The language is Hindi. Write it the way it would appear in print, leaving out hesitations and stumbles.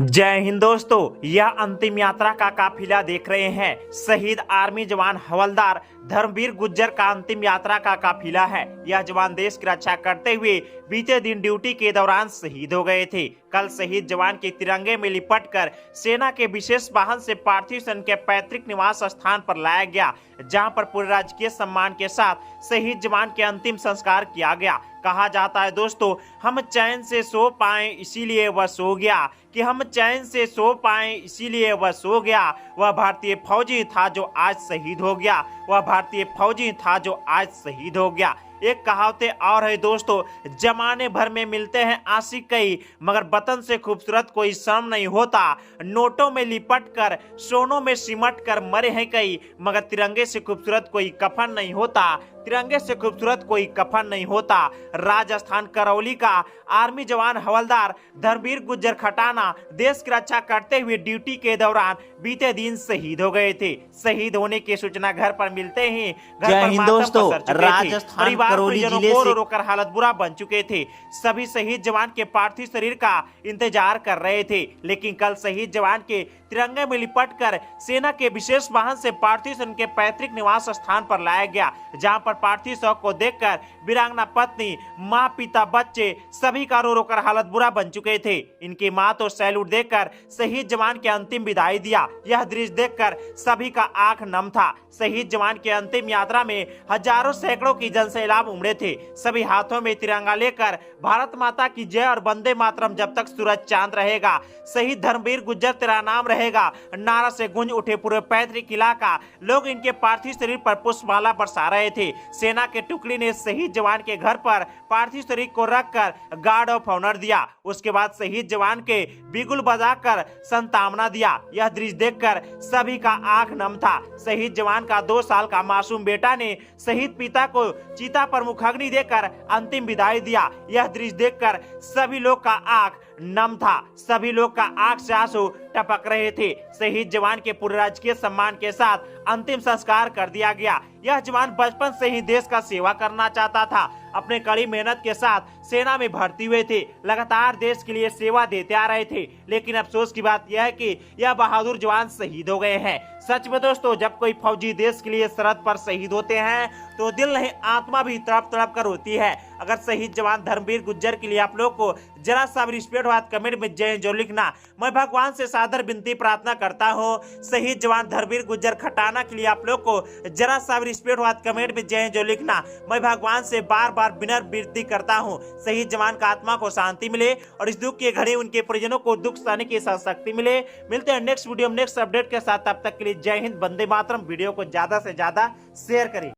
जय हिंद दोस्तों, यह अंतिम यात्रा का काफिला देख रहे हैं। शहीद आर्मी जवान हवलदार धर्मवीर गुज्जर का अंतिम यात्रा का काफिला है। यह जवान देश की रक्षा करते हुए बीते दिन ड्यूटी के दौरान शहीद हो गए थे। कल शहीद जवान के तिरंगे में लिपटकर सेना के विशेष वाहन से पार्थिव शरीर के पैतृक निवास स्थान पर लाया गया, जहां पर पूरे राजकीय सम्मान के साथ शहीद जवान के अंतिम संस्कार किया गया। कहा जाता है दोस्तों, हम चैन से सो पाए इसीलिए वह सो गया, कि हम चैन से सो पाए इसीलिए वह सो गया। वह भारतीय फौजी था जो आज शहीद हो गया, वह भारतीय फौजी था जो आज शहीद हो गया। एक कहावतें और है दोस्तों, जमाने भर में मिलते हैं आशिक कई, मगर वतन से खूबसूरत कोई शर्म नहीं होता। नोटों में लिपट कर सोनों में सिमट कर मरे हैं कई, मगर तिरंगे से खूबसूरत कोई कफन नहीं होता। तिरंगे से खूबसूरत कोई कफन नहीं होता। राजस्थान करौली का आर्मी जवान हवलदार धर्मवीर गुज्जर खटाना देश की रक्षा करते हुए ड्यूटी के दौरान बीते दिन शहीद हो गए थे। शहीद होने की सूचना घर पर मिलते ही घर पर मातम पसर चुके थे। राजस्थान करौली जिले से रोकर हालत बुरा बन चुके थे। सभी शहीद जवान के पार्थिव शरीर का इंतजार कर रहे थे, लेकिन कल शहीद जवान के तिरंगे में लिपटकर सेना के विशेष वाहन से पार्थिव शरीर के पैतृक निवास स्थान पर लाया गया, जहां पर पार्थिव शव को देखकर वीरांगना पत्नी, मां, पिता, बच्चे सभी का रो रोकर हालत बुरा बन चुके थे। इनकी मां तो सैल्यूट देकर शहीद जवान के अंतिम विदाई दिया। यह दृश्य देखकर सभी का आंख नम था। शहीद जवान के अंतिम यात्रा में हजारों सैकड़ों की जनसैलाब उमड़े थे। सभी हाथों में तिरंगा लेकर भारत माता की जय और वंदे मातरम जब तक सूरज चांद रहेगा, शहीद धर्मवीर गुज्जर तेरा नाम रहेगा नारा से गूंज उठे पूरे पैतृक इलाका। लोग इनके पार्थिव शरीर पर पुष्पमाला बरसा रहे थे। सेना के टुकड़ी ने शहीद जवान के घर पर पार्थिव शरीर को रखकर गार्ड ऑफ ऑनर दिया। उसके बाद शहीद जवान के बिगुल बजाकर संतावना दिया। यह दृश्य देखकर सभी का आंख नम था। शहीद जवान का 2 साल का मासूम बेटा ने शहीद पिता को चिता पर मुखाग्नि देकर अंतिम विदाई दिया। यह दृश्य देखकर सभी लोग का आंख नम था। सभी लोग का आंख से आंसू टपक रहे थे। शहीद जवान के पूरे राजकीय सम्मान के साथ अंतिम संस्कार कर दिया गया। यह जवान बचपन से ही देश का सेवा करना चाहता था। अपने कड़ी मेहनत के साथ सेना में भर्ती हुए थे, लगातार देश के लिए सेवा देते आ रहे थे, लेकिन अफसोस की बात यह है कि यह बहादुर जवान शहीद हो गए हैं। सच में दोस्तों, जब कोई फौजी देश के लिए सरहद पर शहीद होते हैं तो दिल नहीं आत्मा भी तड़प तड़प कर होती है। अगर शहीद जवान धर्मवीर गुज्जर के लिए आप लोग को जरा सा भी रिस्पेक्ट हो, कमेंट में जय जो लिखना। मैं भगवान से सादर विनती प्रार्थना करता हूँ, शहीद जवान धर्मवीर गुज्जर खटाना के लिए आप लोग को जरा सा भी रिस्पेक्ट हो, कमेंट में जय जो लिखना। मैं भगवान से बार बार विनती करता हूँ, शहीद जवान का आत्मा को शांति मिले और इस दुख के घड़ी उनके परिजनों को दुख सहने की शक्ति मिले। मिलते हैं नेक्स्ट वीडियो में नेक्स्ट अपडेट के साथ। तब तक के लिए जय हिंद, वंदे मातरम। वीडियो को ज्यादा से ज्यादा शेयर करें।